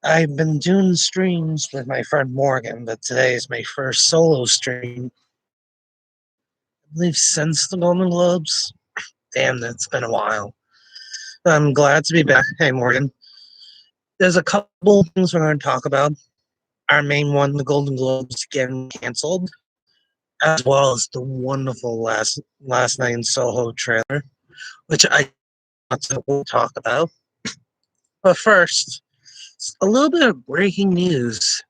I've been doing streams with my friend Morgan, but today is my first solo stream. I believe since the Golden Globes. Damn, that's been a while. I'm glad to be back. Hey, Morgan. There's a couple things we're going to talk about. Our main one, the Golden Globes getting canceled, as well as the wonderful last night in Soho trailer, which I want to talk about. But first, a little bit of breaking news.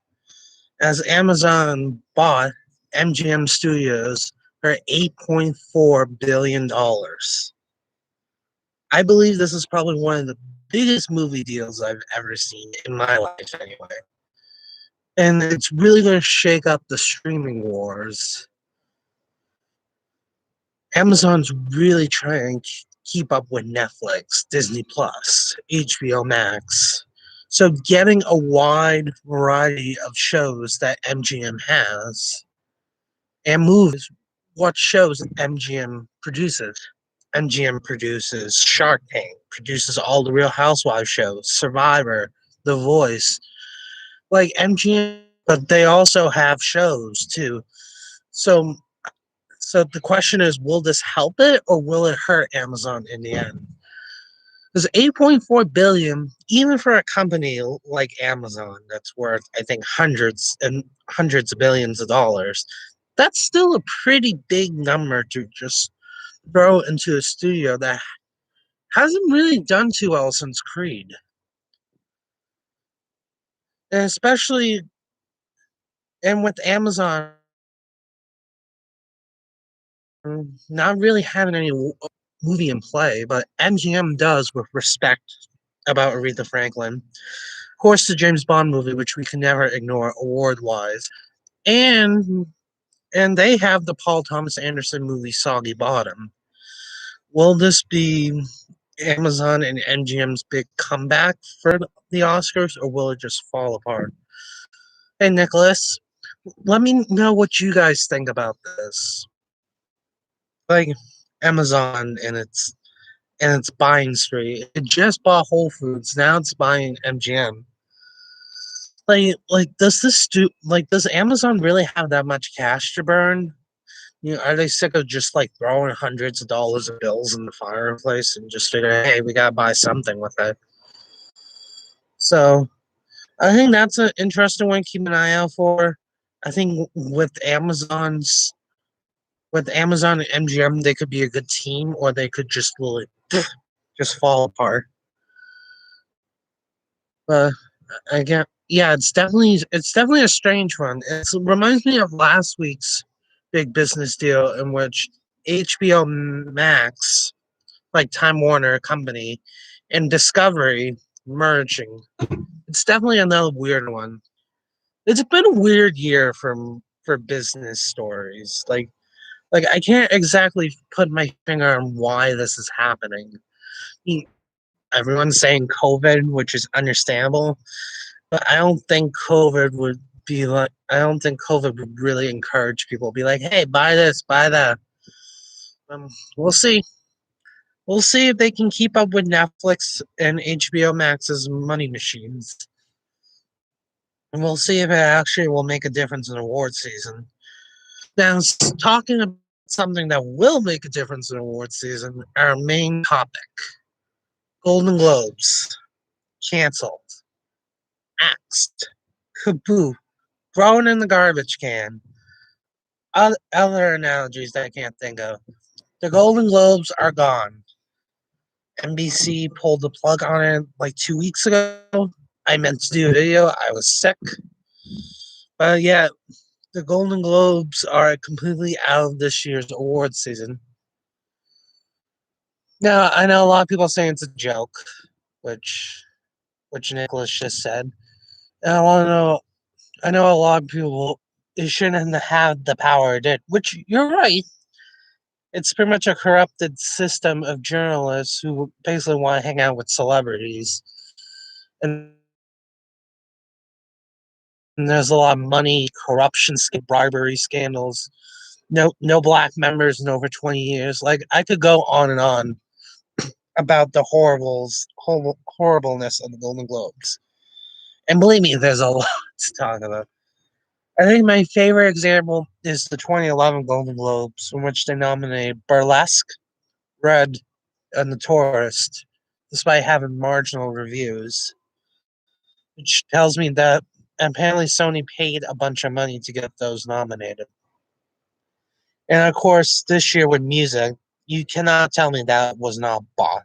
As Amazon bought MGM Studios for $8.4 billion. I believe this is probably one of the biggest movie deals I've ever seen in my life, anyway. And it's really going to shake up the streaming wars. Amazon's really trying to keep up with Netflix, Disney Plus, HBO Max. So getting a wide variety of shows that MGM has and movies, what shows MGM produces. MGM produces Shark Tank, produces all the Real Housewives shows, Survivor, The Voice. Like MGM, but they also have shows too. So so the question is, will this help it or will it hurt Amazon in the end? Because 8.4 billion, even for a company like Amazon that's worth, I think, hundreds and hundreds of billions of dollars, that's still a pretty big number to just throw into a studio that hasn't really done too well since Creed. And especially, and with Amazon not really having any movie in play, but MGM does with respect about Aretha Franklin. Of course, the James Bond movie, which we can never ignore award-wise. And and they have the Paul Thomas Anderson movie Soggy Bottom. Will this be Amazon and MGM's big comeback for the Oscars, or will it just fall apart? Hey, Nicholas, let me know what you guys think about this. Like Amazon and its buying spree. It just bought Whole Foods. Now it's buying MGM. Does Amazon really have that much cash to burn? Are they sick of just like throwing hundreds of dollars of bills in the fireplace and just figuring, hey, we gotta buy something with it? So I think that's an interesting one to keep an eye out for. I think with Amazon and MGM, they could be a good team, or they could just really just fall apart. But again, yeah, it's definitely a strange one. It reminds me of last week's big business deal in which HBO Max, like Time Warner Company, and Discovery merging. It's definitely another weird one. It's been a weird year for business stories. Like I can't exactly put my finger on why this is happening. Everyone's saying COVID, which is understandable, but I don't think COVID would really encourage people to be like, hey, buy this, buy that. We'll see. We'll see if they can keep up with Netflix and HBO Max's money machines. And we'll see if it actually will make a difference in award season. Now, talking about something that will make a difference in award season, our main topic, Golden Globes, canceled, axed, kaboo, thrown in the garbage can. Other analogies that I can't think of. The Golden Globes are gone. NBC pulled the plug on it like 2 weeks ago. I meant to do a video. I was sick. But yeah, the Golden Globes are completely out of this year's award season. Now, I know a lot of people saying it's a joke, which Nicholas just said. And I know a lot of people it shouldn't have had the power it did, which you're right. It's pretty much a corrupted system of journalists who basically want to hang out with celebrities. And there's a lot of money, corruption, bribery scandals. No black members in over 20 years. Like I could go on and on about the horribleness of the Golden Globes. And believe me, there's a lot to talk about. I think my favorite example is the 2011 Golden Globes, in which they nominated Burlesque, Red, and The Tourist, despite having marginal reviews, which tells me that apparently Sony paid a bunch of money to get those nominated. And of course, this year with music, you cannot tell me that was not bought.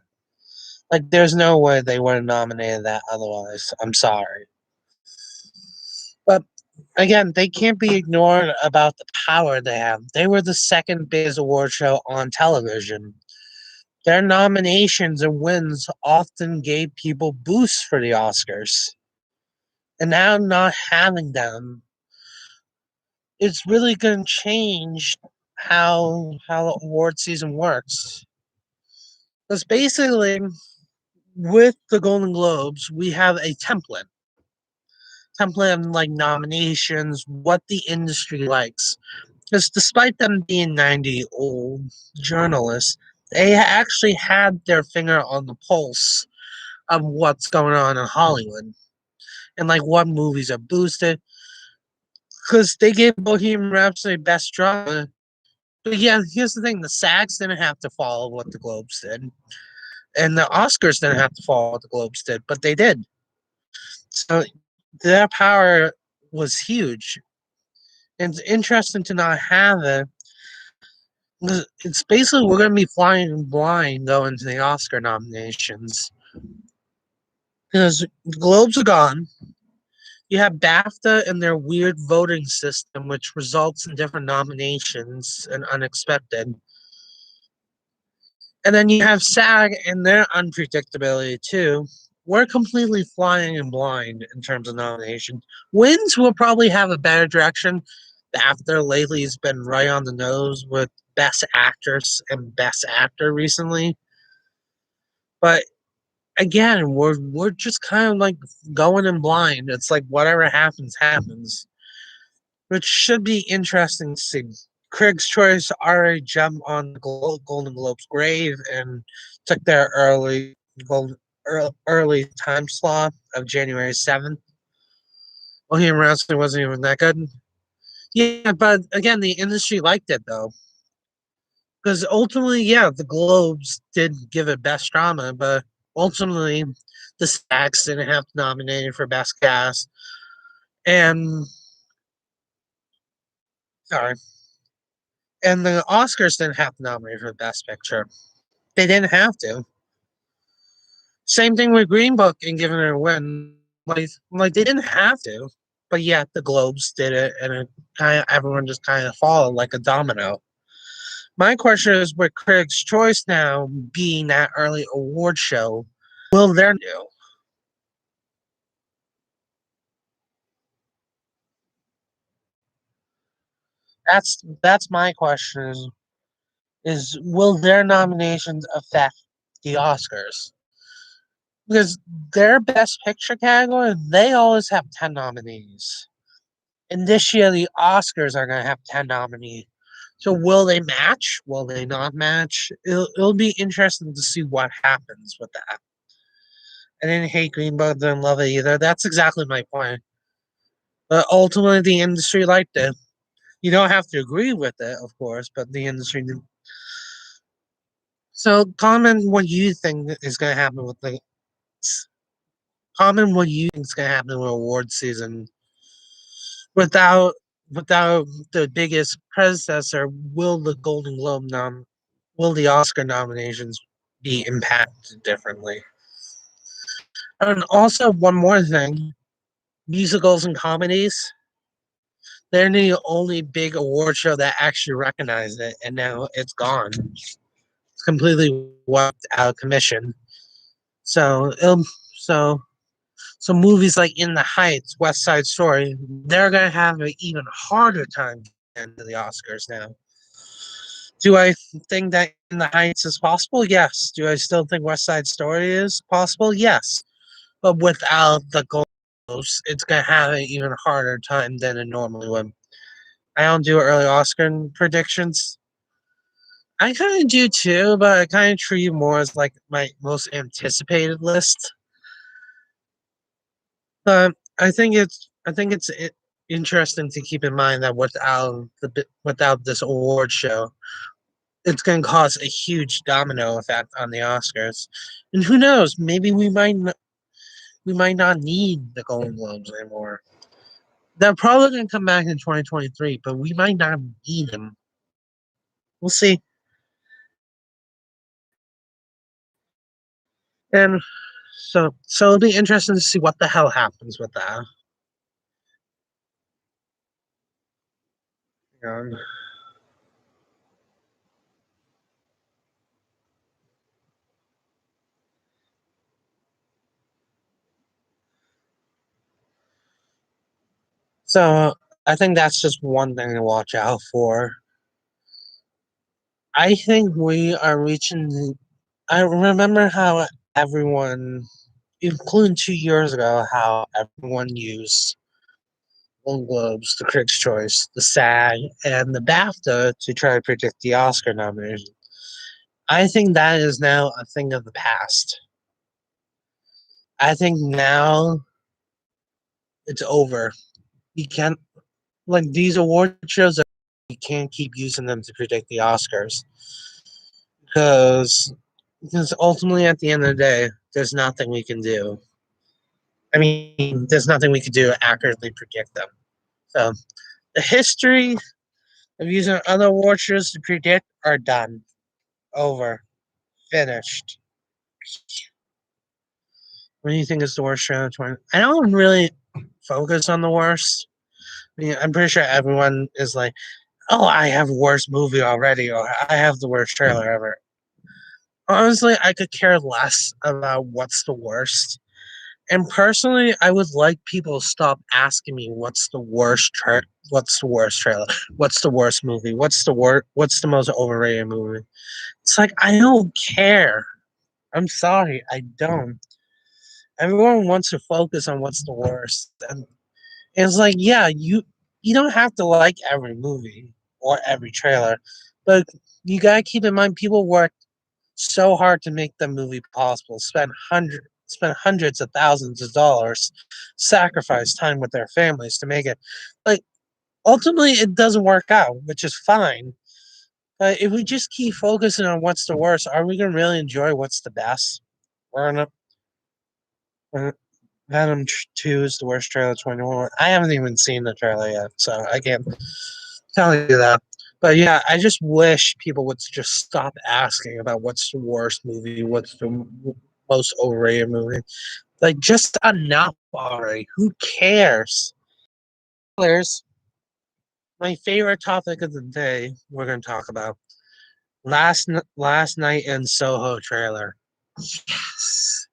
Like, there's no way they would have nominated that otherwise. I'm sorry. But again, they can't be ignored about the power they have. They were the second biggest award show on television. Their nominations and wins often gave people boosts for the Oscars. And now not having them, it's really going to change how the award season works. Because basically, with the Golden Globes, we have a template of like nominations, what the industry likes. Because despite them being 90 old journalists, they actually had their finger on the pulse of what's going on in Hollywood and like what movies are boosted. Because they gave Bohemian Rhapsody best drama. But yeah, here's the thing: the SAGs didn't have to follow what the Globes did, and the Oscars didn't have to follow what the Globes did, but they did. So their power was huge. And it's interesting to not have it. It's basically we're going to be flying blind going to the Oscar nominations because the Globes are gone. You have BAFTA and their weird voting system, which results in different nominations and unexpected. And then you have SAG and their unpredictability too. We're completely flying in blind in terms of nomination. Wins will probably have a better direction. BAFTA lately has been right on the nose with Best Actress and Best Actor recently. But again, we're just kind of like going in blind. It's like whatever happens, happens. Which should be interesting to see. Critics' Choice already jumped on the Golden Globes grave and took their early time slot of January 7th. Bohemian Rhapsody wasn't even that good. Yeah, but again, the industry liked it though. Because ultimately, yeah, the Globes did give it best drama, but ultimately, the SAGs didn't have to nominate it for best cast. And, sorry, and the Oscars didn't have to nominate for best picture. They didn't have to. Same thing with Green Book and giving it a win. Like they didn't have to, but yet the Globes did it, and it kind of everyone just kind of followed like a domino. My question is, with Critics' Choice now being that early award show, will there do? That's my question is will their nominations affect the Oscars? Because their Best Picture category, they always have 10 nominees. And this year, the Oscars are going to have 10 nominees. So will they match? Will they not match? It'll be interesting to see what happens with that. I didn't hate Green Book, didn't love it either. That's exactly my point. But ultimately, the industry liked it. You don't have to agree with it, of course, but the industry did. So, comment what you think is going to happen with the. Comment what you think is going to happen with award season without without the biggest predecessor. Will the Golden Globe will the Oscar nominations be impacted differently? And also, one more thing: musicals and comedies. They're the only big award show that actually recognized it, and now it's gone. It's completely wiped out of commission. So, so, so movies like In the Heights, West Side Story, they're gonna have an even harder time getting to the Oscars now. Do I think that In the Heights is possible? Yes. Do I still think West Side Story is possible? Yes. But without the goals, it's gonna have an even harder time than it normally would. I don't do early Oscar predictions. I kind of do too, but I kind of treat it more as like my most anticipated list. But I think it's interesting to keep in mind that without this award show, it's going to cause a huge domino effect on the Oscars. And who knows? Maybe we might not need the Golden Globes anymore. They're probably going to come back in 2023, but we might not need them. We'll see. And so it'll be interesting to see what the hell happens with that. Um, so I think that's just one thing to watch out for. I think we are reaching. I remember how everyone, including 2 years ago, how everyone used Golden Globes, the Critics' Choice, the SAG, and the BAFTA to try to predict the Oscar nomination. I think that is now a thing of the past. I think now it's over. You can't like these award shows. You can't keep using them to predict the Oscars because ultimately, at the end of the day, there's nothing we can do. I mean, there's nothing we can do to accurately predict them. So the history of using other award shows to predict are done, over, finished. What do you think is the worst show of 20? I don't really focus on the worst. I mean, I'm pretty sure everyone is like, "Oh, I have worst movie already," or "I have the worst trailer ever." Honestly, I could care less about what's the worst. And personally, I would like people to stop asking me what's the worst trailer, what's the worst movie, what's the most overrated movie. It's like I don't care. I'm sorry, I don't. Everyone wants to focus on what's the worst, and it's like, yeah, you don't have to like every movie or every trailer, but you gotta keep in mind people work so hard to make the movie possible, spend hundreds of thousands of dollars, sacrifice time with their families to make it. Like ultimately, it doesn't work out, which is fine. But if we just keep focusing on what's the worst, are we gonna really enjoy what's the best? We're gonna. uh, Venom 2 is the worst trailer of 21. I haven't even seen the trailer yet, so I can't tell you that. But yeah, I just wish people would just stop asking about what's the worst movie, what's the most overrated movie. Like, just enough already. Who cares? There's my favorite topic of the day. We're going to talk about last night in Soho trailer. Yes.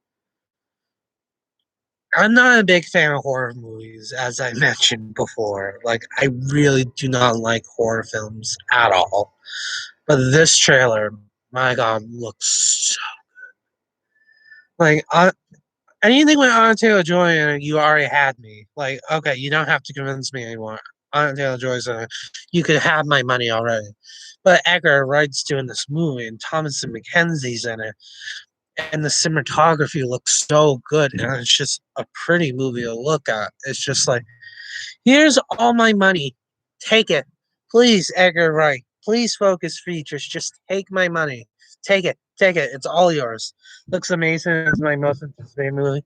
I'm not a big fan of horror movies, as I mentioned before. Like, I really do not like horror films at all. But this trailer, my God, looks like anything with Anna Taylor Joy in it, you already had me. Like, okay, you don't have to convince me anymore. Anna Taylor Joy's in it. You could have my money already. But Edgar Wright's doing this movie, and Thomason McKenzie's in it, and the cinematography looks so good, and it's just a pretty movie to look at. It's just like, here's all my money. Take it. Please, Edgar Wright. Please focus features. Just take my money. Take it. Take it. It's all yours. Looks amazing. It's my most anticipated movie,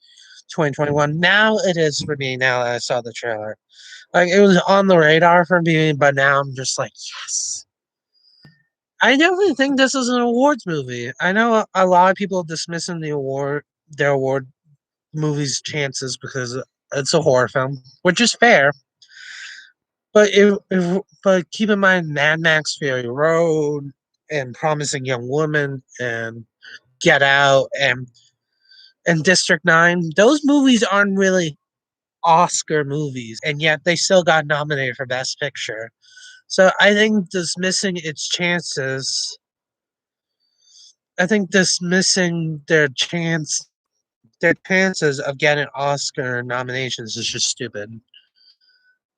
2021. Now it is for me now that I saw the trailer. Like it was on the radar for me, but now I'm just like, yes. I definitely think this is an awards movie. I know a lot of people dismissing their award movies' chances because it's a horror film, which is fair. But keep in mind Mad Max Fury Road and Promising Young Woman and Get Out and District 9, those movies aren't really Oscar movies, and yet they still got nominated for Best Picture. So I think dismissing their chances of getting Oscar nominations is just stupid.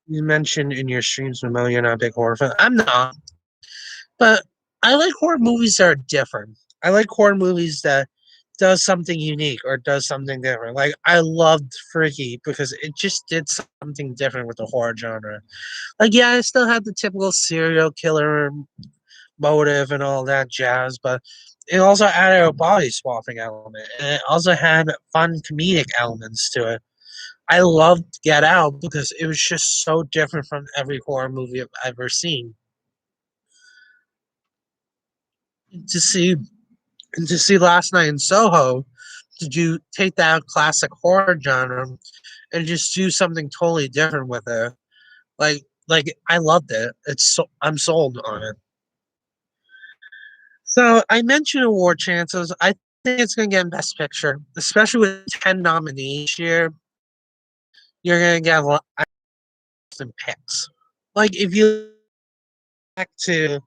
You mentioned in your streams, Memo, you're not a big horror fan. I'm not. But I like horror movies that are different. I like horror movies that does something unique or does something different. Like I loved Freaky because it just did something different with the horror genre. Like yeah, I still had the typical serial killer motive and all that jazz, but it also added a body swapping element, and it also had fun comedic elements to it. I loved Get Out because it was just so different from every horror movie I've ever seen. To see to see Last Night in Soho, to do take that classic horror genre and just do something totally different with it. Like I loved it. I'm sold on it. So I mentioned award chances. I think it's gonna get Best Picture, especially with 10 nominees here. You're gonna get a lot of picks. Like if you look back to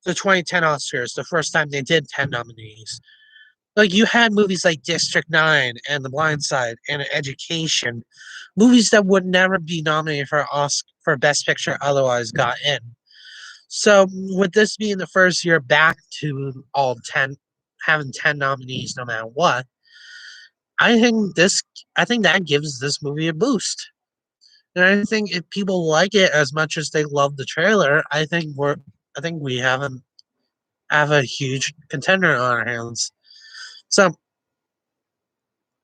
the 2010 Oscars, the first time they did 10 nominees, like you had movies like District 9 and The Blind Side and Education, movies that would never be nominated for Oscar for Best Picture otherwise got in. So with this being the first year back to all 10 having 10 nominees no matter what, I think this I think that gives this movie a boost. And I think if people like it as much as they love the trailer, I think we have a huge contender on our hands. So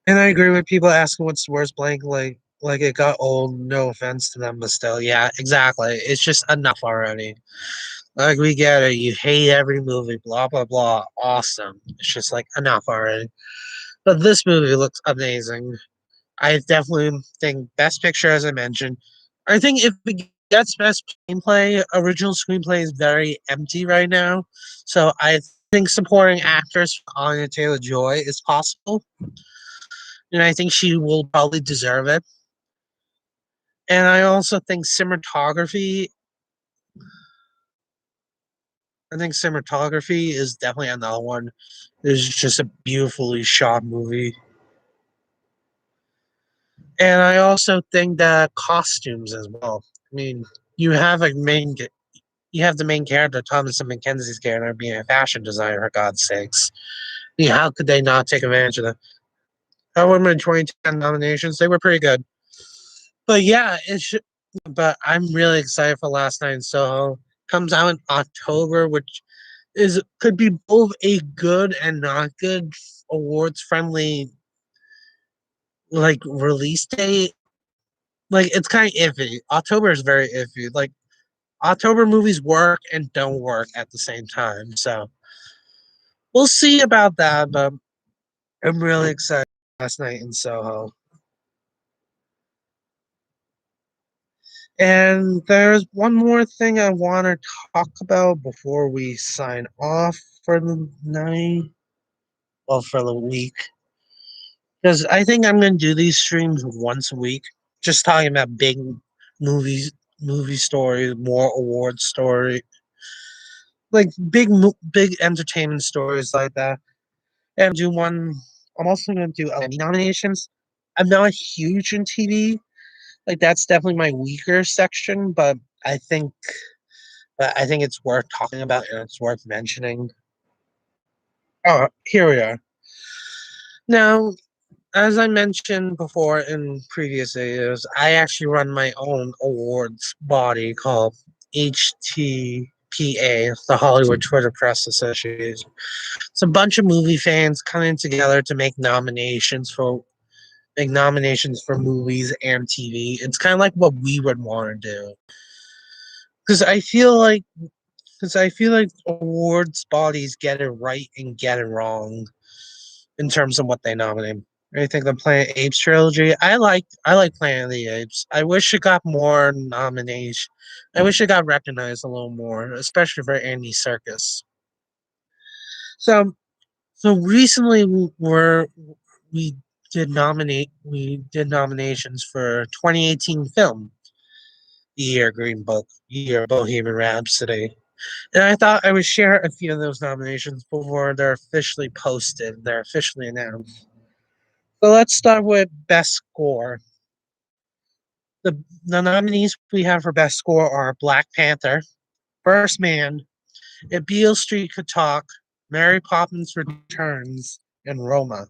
and I agree with people asking what's the worst blank, like it got old, no offense to them, but still, yeah, exactly. It's just enough already. Like we get it, you hate every movie, blah blah blah. Awesome. It's just like enough already. But this movie looks amazing. I definitely think best picture as I mentioned. I think if it gets best screenplay, original screenplay is very empty right now. So I think supporting actress Anya Taylor Joy is possible. And I think she will probably deserve it. And I also think cinematography is definitely another one. It's just a beautifully shot movie. And I also think that costumes as well. I mean, you have a main you have the main character, Thomas and Mackenzie's character, being a fashion designer, for God's sakes. I mean, how could they not take advantage of that? However, in 2010 nominations, they were pretty good. But yeah, but I'm really excited for Last Night in Soho. Comes out in October, which is could be both a good and not good awards friendly like release date. Like it's kind of iffy. October is very iffy. Like October movies work and don't work at the same time. So we'll see about that. But I'm really excited. Last Night in Soho. And there's one more thing I want to talk about before we sign off for the night. Well, for the week. Because I think I'm going to do these streams once a week. Just talking about big movies, movie stories, more award story, like big entertainment stories like that. And do one. I'm also going to do Emmy nominations. I'm not huge in TV. Like that's definitely my weaker section, I think but I think it's worth talking about and it's worth mentioning. Oh, here we are. Now, as I mentioned before in previous videos, I actually run my own awards body called HTPA, the Hollywood Twitter Press Association. It's a bunch of movie fans coming together to make nominations for movies and TV. It's kind of like what we would want to do. Because I feel like because I feel like awards bodies get it right and get it wrong in terms of what they nominate. I think the Planet Apes trilogy. I like Planet of the Apes. I wish it got more nominations. I wish it got recognized a little more, especially for Andy Serkis. So so recently we we did nominations for 2018 film, Year Green Book, Year Bohemian Rhapsody. And I thought I would share a few of those nominations before they're officially posted. They're officially announced. So let's start with Best Score. The nominees we have for Best Score are Black Panther, First Man, If Beale Street Could Talk, Mary Poppins Returns, and Roma.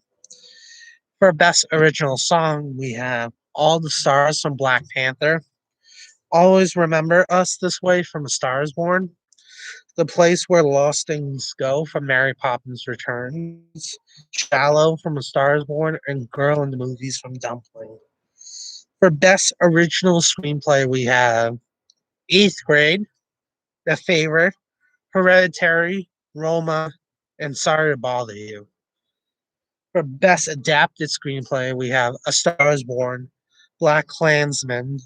For Best Original Song, we have All the Stars from Black Panther, Always Remember Us This Way from A Star is Born, The Place Where Lost Things Go from Mary Poppins Returns, Shallow from A Star is Born, and Girl in the Movies from Dumpling. For Best Original Screenplay, we have Eighth Grade, The Favorite, Hereditary, Roma, and Sorry to Bother You. For Best Adapted Screenplay, we have A Star is Born, Black Klansman,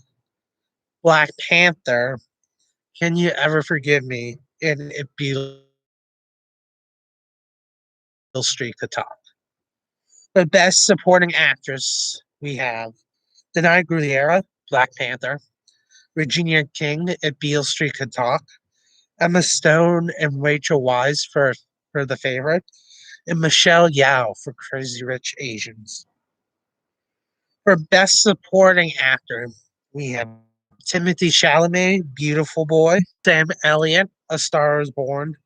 Black Panther, Can You Ever Forgive Me, and If Beale Street Could Talk. For Best Supporting Actress, we have Denai Gruliera, Black Panther, Regina King, If Beale Street Could Talk, Emma Stone and Rachel Weisz for The Favorite, and Michelle Yeoh for Crazy Rich Asians. For Best Supporting Actor, we have Timothy Chalamet, Beautiful Boy, Sam Elliott, A Star is Born,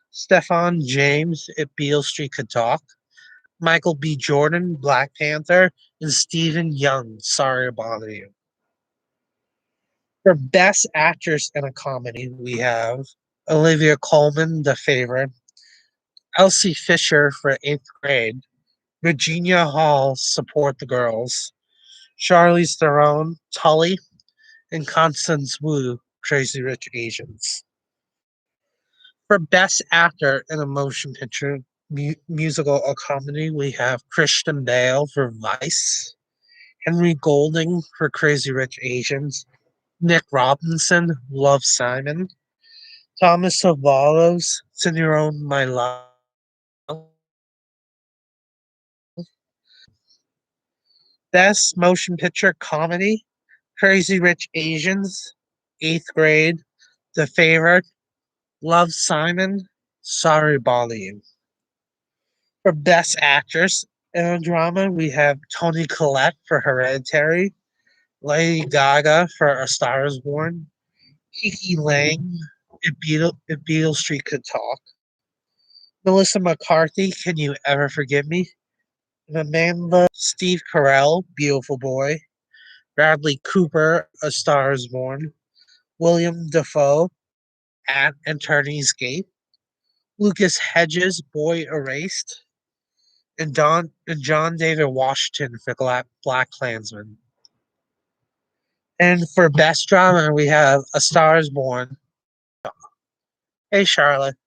Stefan James, If Beale Street Could Talk, Michael B. Jordan, Black Panther, and Stephen Young, Sorry to Bother You. For Best Actress in a Comedy, we have Olivia Colman, The Favorite, Elsie Fisher for Eighth Grade, Virginia Hall, Support the Girls, Charlize Theron, Tully, and Constance Wu, Crazy Rich Asians. For Best Actor in a Motion Picture, Musical, or Comedy, we have Christian Bale for Vice, Henry Golding for Crazy Rich Asians, Nick Robinson, Love Simon, Thomas Savalos, Send Your Own My Love, Best Motion Picture Comedy, Crazy Rich Asians, Eighth Grade, The Favorite, Love Simon, Sorry Bother You. For Best Actress in a Drama, we have Toni Collette for Hereditary, Lady Gaga for A Star is Born, Kiki Lang, If Beale Street Could Talk, Melissa McCarthy, Can You Ever Forgive Me, and Amanda Steve Carell, Beautiful Boy, Bradley Cooper, A Star is Born, William Dafoe, At Attorney's Gate, Lucas Hedges, Boy Erased, and John David Washington for Black Klansman. And for Best Drama, we have A Star is Born. Hey, Charlotte.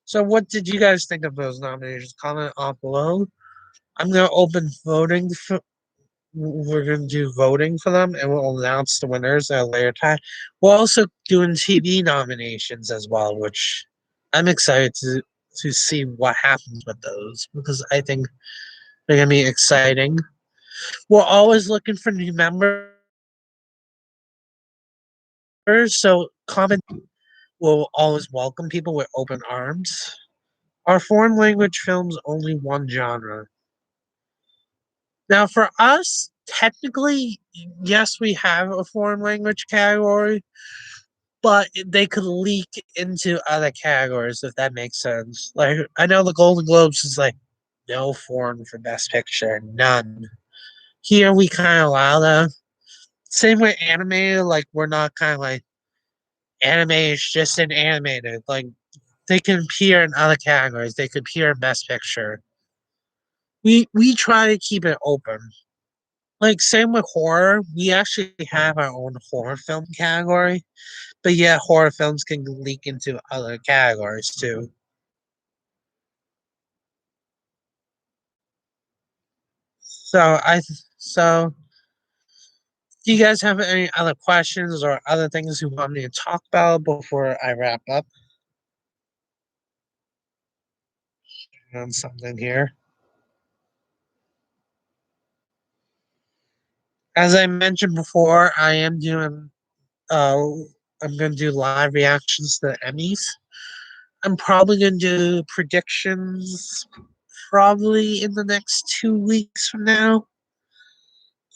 So, what did you guys think of those nominations? Comment on below. I'm going to open voting. We're going to do voting for them, and we'll announce the winners at a later time. We're also doing TV nominations as well, which I'm excited to see what happens with those because I think they're going to be exciting. We're always looking for new members, so comment. We'll always welcome people with open arms. Are foreign language films only one genre? Now, for us, technically, yes, we have a foreign language category, but they could leak into other categories if that makes sense. Like, I know the Golden Globes is like no foreign for Best Picture, none. Here, we kind of allow them. Same with animated, like, we're not kind of like anime is just an animated. Like, they can appear in other categories. They could appear in Best Picture. We try to keep it open. Like same with horror, we actually have our own horror film category, but yeah, horror films can leak into other categories too. So so do you guys have any other questions or other things you want me to talk about before I wrap up on something here? As I mentioned before, uh I'm gonna do live reactions to the Emmys. I'm probably gonna do predictions probably in the next 2 weeks from now.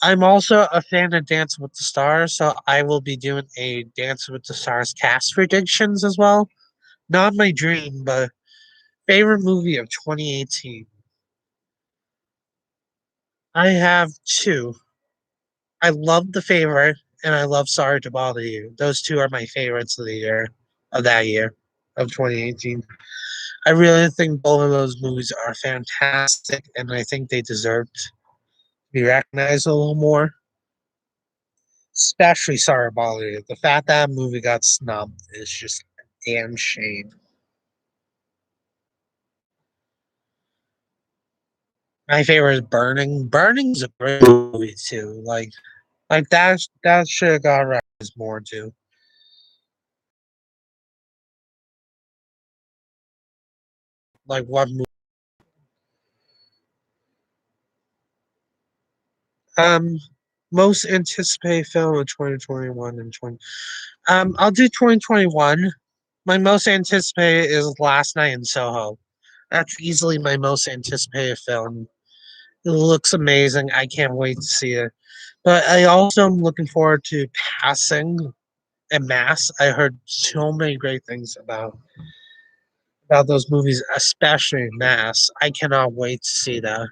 I'm also a fan of Dancing with the Stars, so I will be doing a Dancing with the Stars cast predictions as well. Not my dream, but favorite movie of 2018. I have two. I love The Favorite and I love Sorry to Bother You. Those two are my favorites of the year, of that year, of 2018. I really think both of those movies are fantastic and I think they deserve to be recognized a little more. Especially Sorry to Bother You. The fact that movie got snubbed is just a damn shame. My favorite is Burning. Burning's a great movie too. Like that should have got recognized more too. Like what movie? Um, most anticipated film of 2021 and 20. I'll do 2021. My most anticipated is Last Night in Soho. That's easily my most anticipated film. It looks amazing. I can't wait to see it. But I also am looking forward to Passing and Mass. I heard so many great things about those movies, especially Mass. I cannot wait to see that.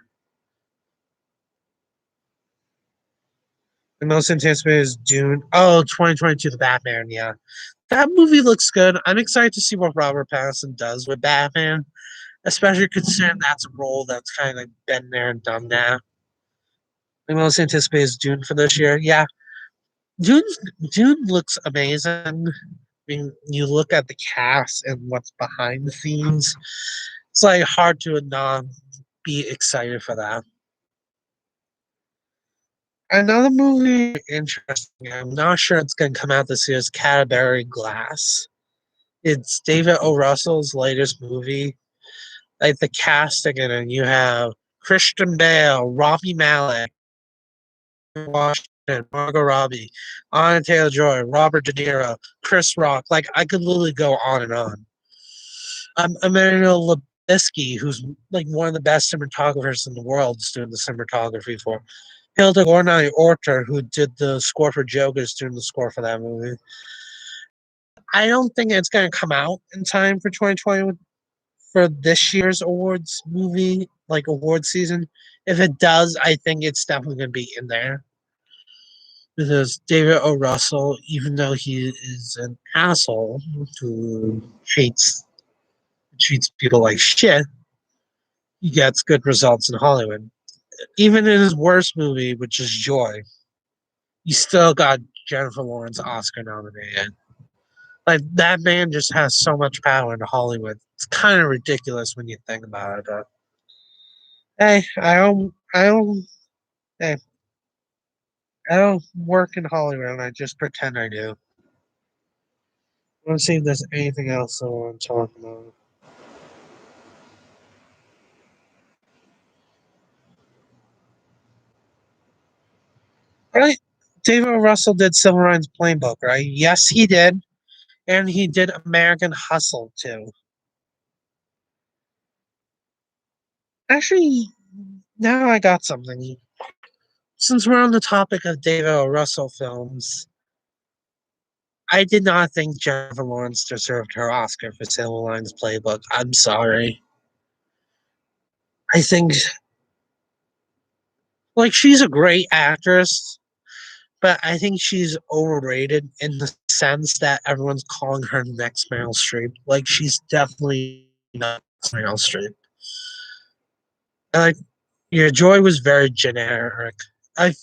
The most anticipated is Dune. Oh, 2022, the Batman. Yeah, that movie looks good. I'm excited to see what Robert Pattinson does with Batman, especially considering that's a role that's kind of been there and done that. The most anticipated is Dune for this year. Yeah, Dune Dune looks amazing. I mean, you look at the cast and what's behind the scenes. It's like hard to not be excited for that. Another movie interesting. I'm not sure it's going to come out this year. Is Canterbury Glass. It's David O. Russell's latest movie. Like the casting in it, you have Christian Bale, Robbie Malek, Washington, Margot Robbie, Anna Taylor Joy, Robert De Niro, Chris Rock. Like I could literally go on and on. Emmanuel Lubezki, who's like one of the best cinematographers in the world, is doing the cinematography for. Hilda Gornay Orter, who did the score for Joker, is doing the score for that movie. I don't think it's going to come out in time for 2020 for this year's awards movie, like award season. If it does, I think it's definitely going to be in there because David O. Russell, even though he is an asshole who treats people like shit, he gets good results in Hollywood. Even in his worst movie, which is Joy, he still got Jennifer Lawrence Oscar nominated. Like that man just has so much power in Hollywood. It's kind of ridiculous when you think about it. But hey, hey, I don't work in Hollywood, and I just pretend I do. I want to see if there's anything else I want to talk about. Right? David Russell did Civil Rights Playbook, right? Yes, he did, and he did American Hustle too. Actually, now I got something. Since we're on the topic of David O. Russell films, I did not think Jennifer Lawrence deserved her Oscar for Civil Lines Playbook. I'm sorry. I think like she's a great actress, but I think she's overrated in the sense that everyone's calling her next Meryl Streep. Like she's definitely not Meryl Streep. And like your Joy was very generic. I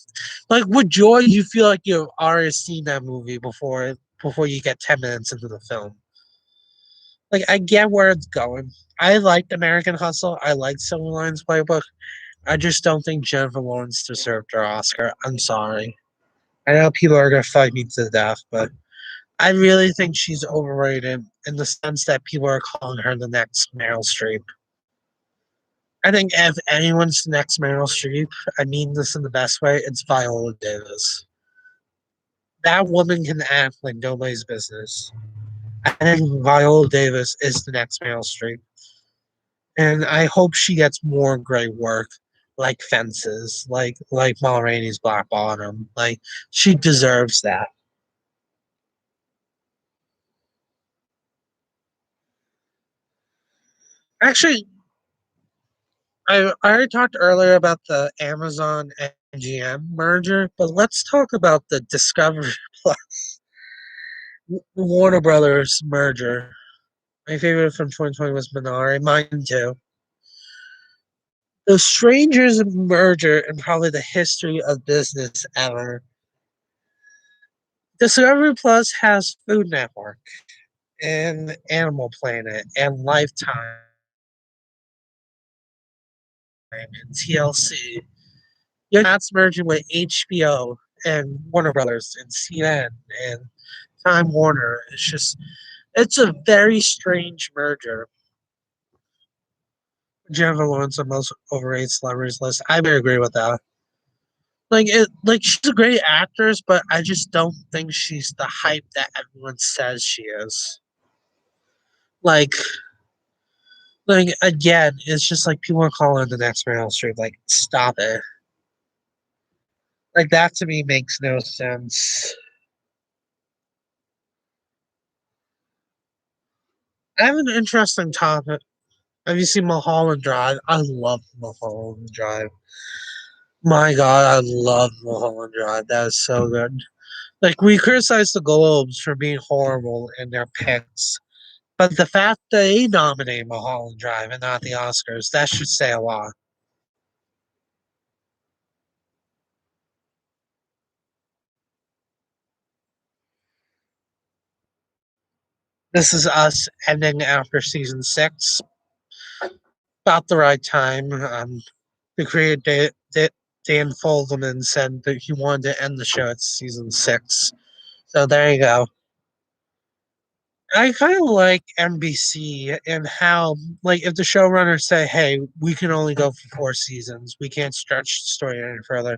like with Joy, you feel like you've already seen that movie before you get 10 minutes into the film. Like I get where it's going. I liked American Hustle. I liked Silver Linings Playbook. I just don't think Jennifer Lawrence deserved her Oscar. I'm sorry. I know people are gonna fight me to death, but I really think she's overrated in the sense that people are calling her the next Meryl Streep. I think if anyone's the next Meryl Streep, I mean this in the best way, it's Viola Davis. That woman can act like nobody's business. I think Viola Davis is the next Meryl Streep. And I hope she gets more great work like Fences, like Ma Rainey's Black Bottom. Like she deserves that. Actually, I already talked earlier about the Amazon MGM merger, but let's talk about the Discovery Plus Warner Brothers merger. My favorite from 2020 was Minari, mine too. The strangest merger in probably the history of business ever. Discovery Plus has Food Network and Animal Planet and Lifetime and TLC. Yeah, that's merging with HBO and Warner Brothers and CNN and Time Warner. It's a very strange merger. Jennifer Lawrence, the most overrated celebrities list. I would agree with that. Like she's a great actress, but I just don't think she's the hype that everyone says she is. Like, like again, it's just like people are calling the next Meryl Streep. Like, stop it. Like that to me makes no sense. I have an interesting topic. Have you seen Mulholland Drive? I love Mulholland Drive. My God, I love Mulholland Drive. That is so good. Like we criticize the Globes for being horrible in their picks, but the fact that they nominate Mulholland Drive and not the Oscars, that should say a lot. This is us ending after season six, about the right time. The creator Dan Fogelman said that he wanted to end the show at season six. So there you go. I kind of like NBC and how, like, if the showrunners say, "Hey, we can only go for 4 seasons. We can't stretch the story any further,"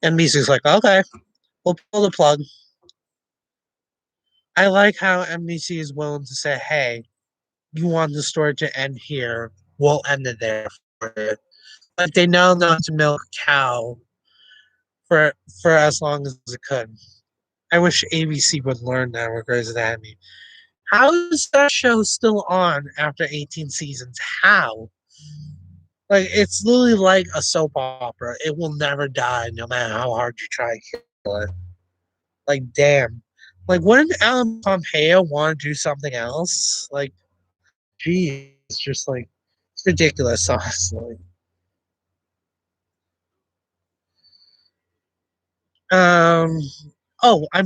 NBC's like, "Okay, we'll pull the plug." I like how NBC is willing to say, "Hey, you want the story to end here? We'll end it there for you." Like they know not to milk a cow for as long as it could. I wish ABC would learn that with Grey's Anatomy. How is that show still on after 18 seasons? How? Like it's literally like a soap opera. It will never die, no matter how hard you try to kill it. Like damn. Like wouldn't Alan Pompeo want to do something else? Like, geez, it's just like it's ridiculous, honestly. Um. Oh, I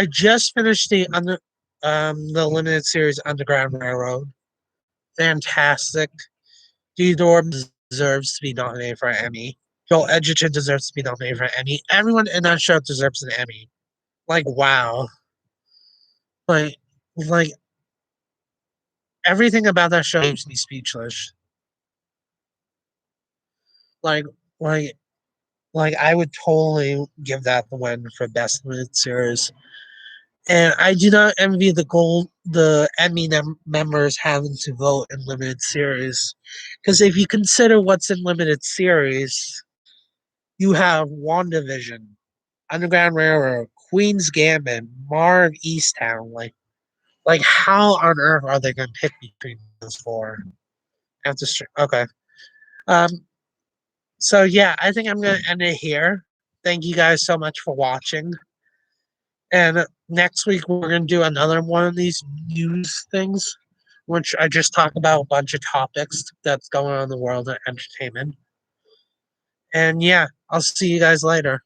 just finished the limited series Underground Railroad. Fantastic. Theodore deserves to be nominated for an Emmy. Joel Edgerton deserves to be nominated for an Emmy. Everyone in that show deserves an Emmy. Like wow, like like everything about that show leaves me speechless. Like like like I would totally give that the win for best limited series. And I do not envy the Emmy members having to vote in limited series, because if you consider what's in limited series, you have WandaVision, Underground Railroad, Queen's Gambit, Mar of Easttown. Like how on earth are they going to pick between those four? Okay. Um. So yeah, I think I'm going to end it here. Thank you guys so much for watching. And next week we're going to do another one of these news things, which I just talk about a bunch of topics that's going on in the world of entertainment. And yeah, I'll see you guys later.